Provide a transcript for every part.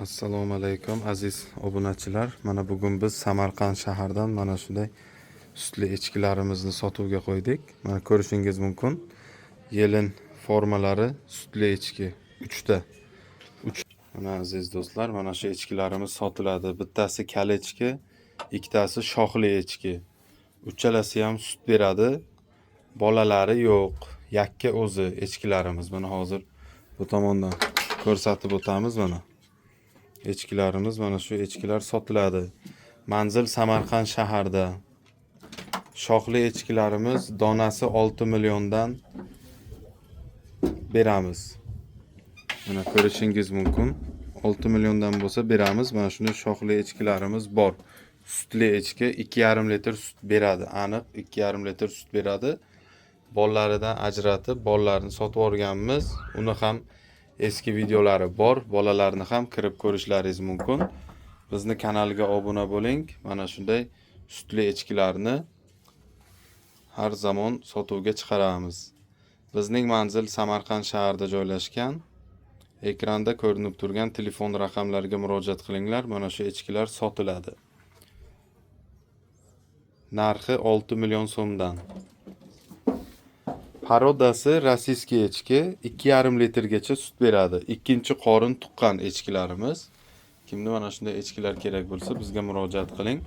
Assalomu alaykum aziz obunachilar. Mana bugun biz Samarqand shahridan mana shunday sutli echkilarimizni sotuvga qo'ydik. Mana ko'rishingiz mumkin. Yelin formalari sutli echki 3 ta. Mana aziz do'stlar, mana shu echkilarimiz sotiladi. Bittasi kal echki, ikkitasi shoxli echki. Uchalasi ham sut beradi. Bolalari yo'q. Yakka o'zi echkilarimiz. Mana hozir bu tomondan ko'rsatib o'tamiz mana. Echkilarimiz mana shu echkilar sotiladi. Manzil Samarqand shaharda. Shoxli echkilarimiz donasi 6 milliondan beramiz. Mana ko'rishingiz mumkin. 6 milliondan bo'lsa beramiz. Mana shunday shoxli echkilarimiz bor. Sutli echki 2,5 litr sut beradi. Aniq 2,5 litr sut beradi. Bollaridan ajratib, bollarni sotib olganmiz. Uni ham eski videolari bor. Bolalarni ham kirib ko'rishlaringiz mumkin. Bizni kanalga obuna bo'ling. Mana shunday sutli echkilarni har zamon sotuvga chiqaramiz. Bizning manzil Samarqand shahrida joylashgan. Ekranda ko'rinib turgan telefon raqamlariga murojaat qilinglar. Mana shu echkilar sotiladi. Narxi 6 million so'mdan. Parodasi rossiyskiy echki 2,5 litrgacha sut beradi. Ikkinchi qorin tuqqan echkilarimiz. Kimda mana shunday echkilar kerak bo'lsa bizga murojaat qiling.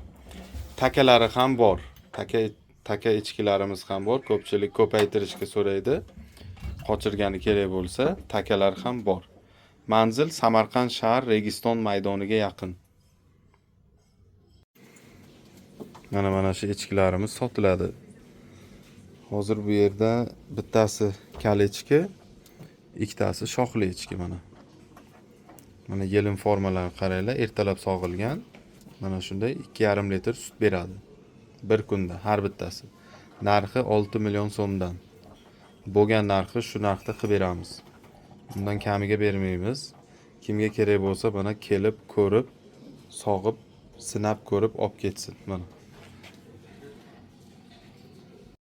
Takalari ham bor. Taka echkilarimiz ham bor. Ko'pchilik ko'paytirishga so'raydi. Qochirgani kerak bo'lsa, takalar ham bor. Manzil Samarqand shahar Registon maydoniga yaqin. Mana shu echkilarimiz sotiladi. Hozir bu yerda bittasi kal echki, ikkitasi shoxli echki mana. Mana yelin formalarni qaranglar, ertalab sog'ilgan. Mana shunday 2,5 litr sut beradi. Bir kunda har bittasi. Narxi 6 million so'mdan. Bo'lgan narxi shu narxda qilib beramiz. Bundan kamiga bermaymiz. Kimga kerak bo'lsa mana kelib ko'rib, sog'ib, sinab ko'rib olib ketsin. Mana